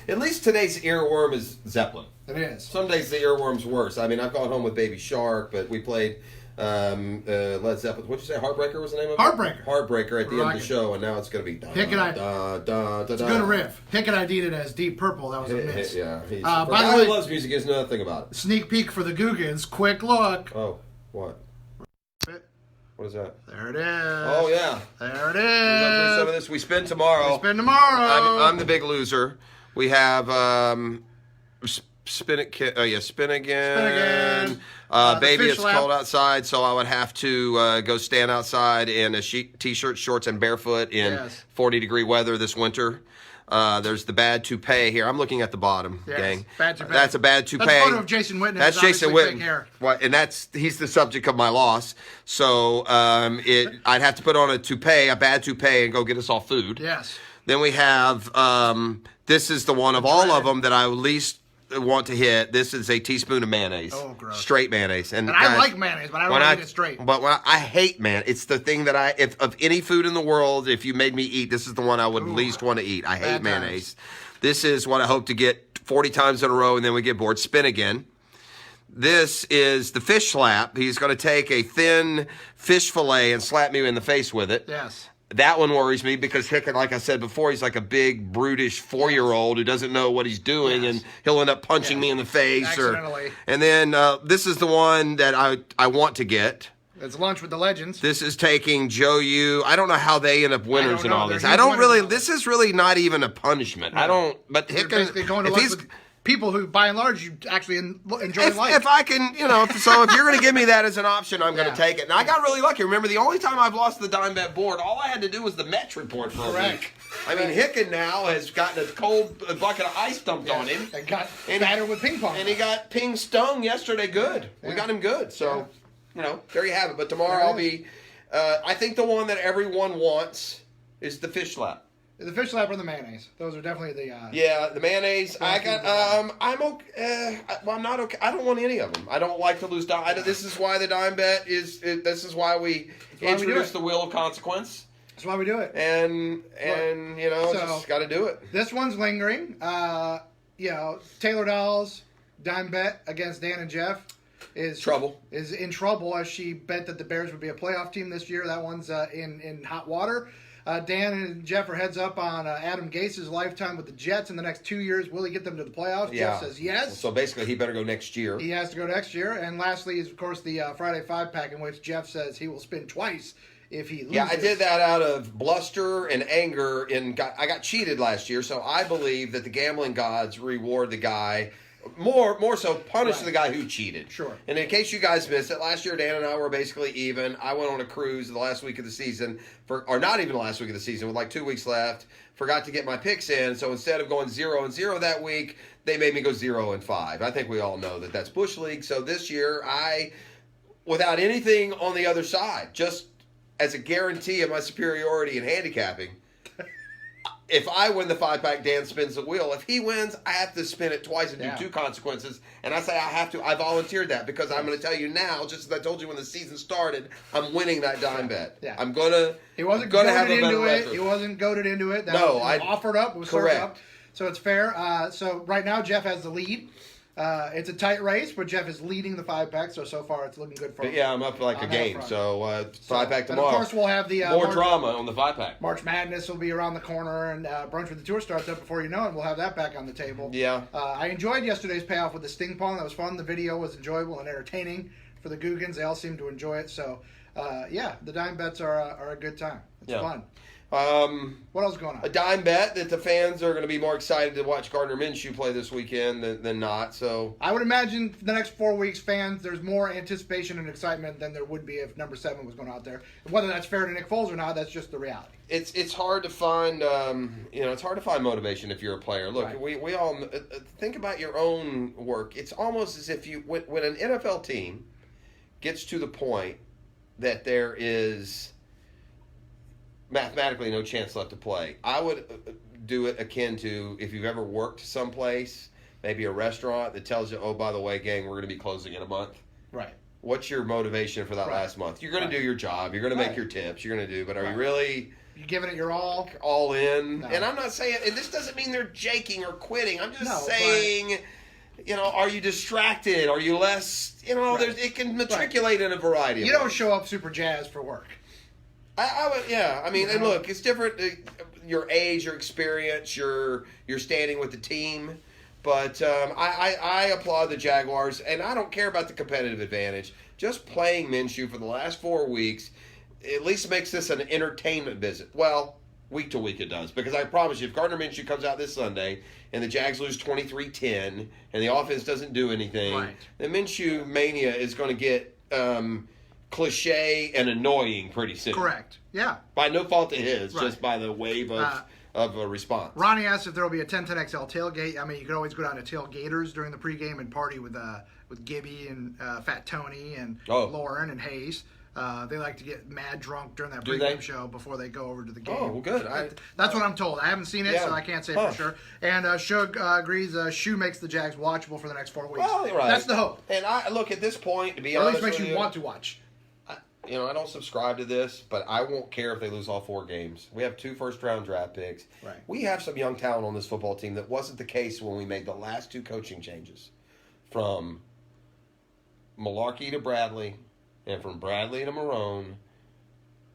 At least today's earworm is Zeppelin. It is. Some days the earworm's worse. I mean, I've gone home with Baby Shark, but we played Led Zeppelin. What'd you say? Heartbreaker was the name of it? Heartbreaker. Heartbreaker at the end of the show, and now it's going to be It's a good riff. Hickett ID'd it as Deep Purple. That was a miss. Yeah. By the way, way, who loves music is nothing about it. Sneak peek for the Googans. Quick look. Oh, what? What is that? There it is. Oh, yeah. There it We'll do some of is. this. We spend tomorrow. I'm the big loser. We have Spin Again. Baby, it's cold outside, so I would have to go stand outside in a t-shirt, shorts, and barefoot in 40-degree weather this winter. There's the bad toupee here. I'm looking at the bottom, gang. Bad toupee. That's a bad toupee. That's a photo of Jason Witten. That's Jason Witten. And he's the subject of my loss. So I'd have to put on a bad toupee, and go get us all food. Yes. Then we have this is the one of all of them that I least want to hit. This is a teaspoon of mayonnaise. Oh, gross. Straight mayonnaise. And I like mayonnaise, but I don't eat it straight. But I hate it's the thing that if of any food in the world, if you made me eat, this is the one I would least want to eat. I hate mayonnaise. This is what I hope to get 40 times in a row, and then we get bored. Spin Again. This is the fish slap. He's going to take a thin fish fillet and slap me in the face with it. Yes. That one worries me because Hickett, like I said before, he's like a big, brutish 4-year-old who doesn't know what he's doing, and he'll end up punching me in the face. Accidentally. And then this is the one that I want to get. It's Lunch with the Legends. This is taking Joe Yu. I don't know how they end up winners in all this. This is really not even a punishment. No. But Hickett, basically going to lunch with people who, by and large, you actually enjoy life. If I can, so if you're going to give me that as an option, I'm going to take it. And I got really lucky. Remember, the only time I've lost the dime bet board, all I had to do was the Mets report for a week. I mean, Hickett now has gotten a cold bucket of ice dumped on him. And got battered with ping pong. And he got ping stung yesterday good. We got him good. So, there you have it. But tomorrow I'll be, I think the one that everyone wants is the fish slap. The fish slap or the mayonnaise. Those are definitely the... the mayonnaise. I'm okay. I'm not okay. I don't want any of them. I don't like to lose dime. This is why the dime bet is... This is why we introduced the wheel of consequence. That's why we do it. And just got to do it. This one's lingering. Taylor Dolls, dime bet against Dan and Jeff is in trouble as she bet that the Bears would be a playoff team this year. That one's in hot water. Dan and Jeff are heads up on Adam Gase's lifetime with the Jets in the next 2 years. Will he get them to the playoffs? Yeah. Jeff says yes. So basically, he better go next year. He has to go next year. And lastly is, of course, the Friday 5-pack in which Jeff says he will spin twice if he loses. Yeah, I did that out of bluster and anger. I got cheated last year, so I believe that the gambling gods reward the guy. More so punish the guy who cheated. Sure. And in case you guys missed it, last year Dan and I were basically even. I went on a cruise the last week of the season, or not even the last week of the season, with like 2 weeks left. Forgot to get my picks in, so instead of going 0-0 that week, they made me go 0-5. I think we all know that that's Bush League. So this year, without anything on the other side, just as a guarantee of my superiority in handicapping, if I win the 5-pack, Dan spins the wheel. If he wins, I have to spin it twice and do 2 consequences. And I say I have to. I volunteered that because I'm going to tell you now, just as I told you when the season started, I'm winning that dime bet. Yeah. I'm going to. He wasn't going to goaded have a better into it. record. He wasn't goaded into it. I offered up. It was correct. served up. So it's fair. So right now Jeff has the lead. It's a tight race, but Jeff is leading the 5-pack, so far it's looking good for him. Yeah, I'm up like a game, so 5-pack tomorrow. And of course, we'll have the... more drama on the 5-pack. March Madness will be around the corner, and Brunch with the Tour starts up before you know it, and we'll have that back on the table. Yeah. I enjoyed yesterday's payoff with the Sting Pong. That was fun. The video was enjoyable and entertaining for the Googans. They all seem to enjoy it, so the dime bets are a good time. It's fun. What else is going on? A dime bet that the fans are going to be more excited to watch Gardner Minshew play this weekend than not. So I would imagine for the next 4 weeks, fans, there's more anticipation and excitement than there would be if number 7 was going out there. Whether that's fair to Nick Foles or not, that's just the reality. It's hard to find it's hard to find motivation if you're a player. Look, we all think about your own work. It's almost as if when an NFL team gets to the point that there is mathematically no chance left to play, I would do it akin to if you've ever worked someplace, maybe a restaurant that tells you, oh, by the way, gang, we're going to be closing in a month. Right. What's your motivation for that last month? You're going to do your job. You're going to make your tips. You're going to do, but are you really You're giving it your all in. No. And I'm not saying, and this doesn't mean they're jaking or quitting. I'm just No, saying, are you distracted? Are you less, Right. it can matriculate in a variety of You ways. don't show up super jazzed for work. I would, yeah. I mean, and look, it's different. Your age, your experience, your standing with the team. But I applaud the Jaguars, and I don't care about the competitive advantage. Just playing Minshew for the last 4 weeks at least makes this an entertainment visit. Well, week to week it does. Because I promise you, if Gardner Minshew comes out this Sunday and the Jags lose 23-10 and the offense doesn't do anything, Right. the Minshew mania is going to get cliche and annoying pretty soon. Correct. Yeah. By no fault of his, Right. just by the wave of a response. Ronnie asked if there will be a 1010XL tailgate. I mean, you could always go down to Tailgaters during the pregame and party with Gibby and Fat Tony and Lauren and Hayes. They like to get mad drunk during that pregame show before they go over to the game. Oh, well, good. That's what I'm told. I haven't seen it, so I can't say for sure. And Shug agrees Shoe makes the Jags watchable for the next 4 weeks. Well, you're right. That's the hope. And I look at this point, to be Or at honest least makes with you want to watch. I don't subscribe to this, but I won't care if they lose all 4 games. We have 2 first-round draft picks. Right. We have some young talent on this football team that wasn't the case when we made the last 2 coaching changes. From Malarkey to Bradley, and from Bradley to Marone,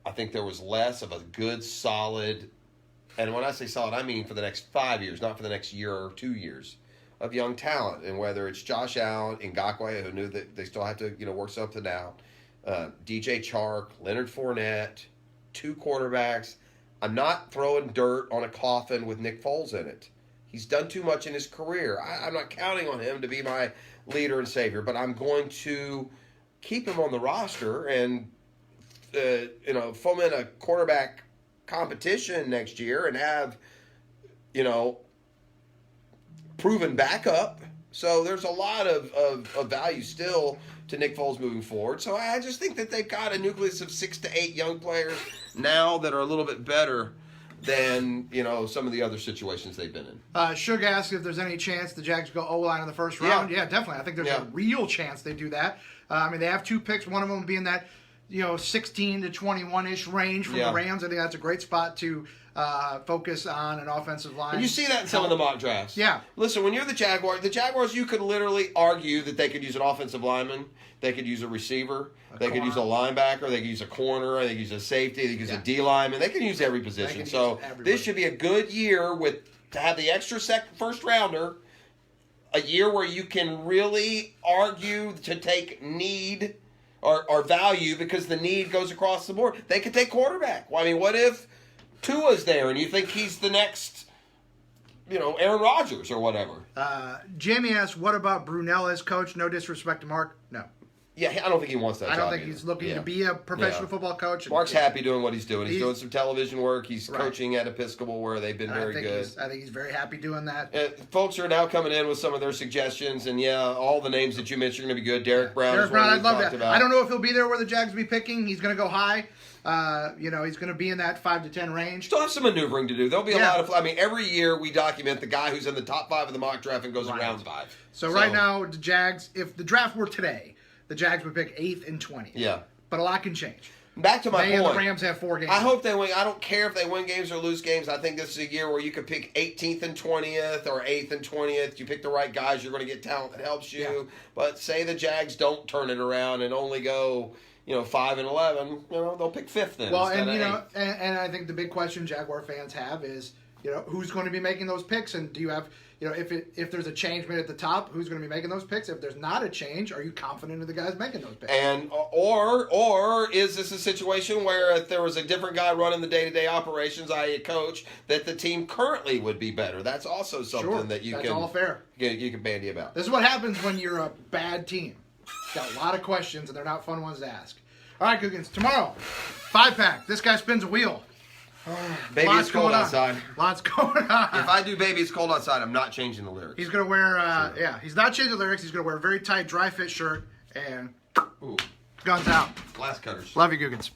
I think there was less of a good, solid, and when I say solid, I mean for the next 5 years, not for the next year or 2 years, of young talent. And whether it's Josh Allen, Ngakoue, who knew that they still have to work something out, DJ Chark, Leonard Fournette, 2 quarterbacks. I'm not throwing dirt on a coffin with Nick Foles in it. He's done too much in his career. I'm not counting on him to be my leader and savior, but I'm going to keep him on the roster and foment a quarterback competition next year and have proven backup. So there's a lot of value still to Nick Foles moving forward. So I just think that they've got a nucleus of 6 to 8 young players now that are a little bit better than some of the other situations they've been in. Shug asked if there's any chance the Jags go O-line in the first round. Yeah, definitely. I think there's a real chance they do that. I mean, they have 2 picks, one of them being that 16 to 21-ish range from the Rams. I think that's a great spot to focus on an offensive line. And you see that in some of the mock drafts. Yeah. Listen, when you're the Jaguars, you could literally argue that they could use an offensive lineman, they could use a receiver, they could use a linebacker, they could use a corner, they could use a safety, they could use a D lineman. They can use every position. So this should be a good year to have the extra first rounder, a year where you can really argue to take need or value because the need goes across the board. They could take quarterback. Well, I mean, what if Tua's there and you think he's the next, Aaron Rodgers or whatever? Jamie asks, what about Brunell as coach? No disrespect to Mark. No. Yeah, I don't think he wants that job. I don't think he's looking to be a professional football coach. Mark's happy doing what he's doing. He's doing some television work. He's coaching at Episcopal where they've been very good. I think he's very happy doing that. Folks are now coming in with some of their suggestions, and all the names that you mentioned are going to be good. Derek Brown is one I'd love that. about. I don't know if he'll be there where the Jags will be picking. He's going to go high. He's going to be in that 5 to 10 range. Still have some maneuvering to do. There'll be a lot of. I mean, every year we document the guy who's in the top 5 of the mock draft and goes in round 5. So right now, the Jags, if the draft were today, the Jags would pick 8th and 20th. Yeah. But a lot can change. Back to my point. And the Rams have 4 games. I hope they win. I don't care if they win games or lose games. I think this is a year where you could pick 18th and 20th or 8th and 20th. You pick the right guys, you're going to get talent that helps you. Yeah. But say the Jags don't turn it around and only go 5 and 11, they'll pick 5th then. Well, and and I think the big question Jaguar fans have is, who's going to be making those picks, and do you have, if there's a change made at the top, who's going to be making those picks? If there's not a change, are you confident in the guys making those picks? And or is this a situation where if there was a different guy running the day-to-day operations, i.e. a coach, that the team currently would be better? That's also something that you that's all fair. You can bandy about. This is what happens when you're a bad team. Got a lot of questions, and they're not fun ones to ask. All right, Googans, tomorrow, 5-pack. This guy spins a wheel. Baby, it's cold outside. Lots going on. If I do Baby, it's cold outside, I'm not changing the lyrics. He's going to wear, he's not changing the lyrics. He's going to wear a very tight, dry fit shirt and guns out. Glass cutters. Love you, Googans.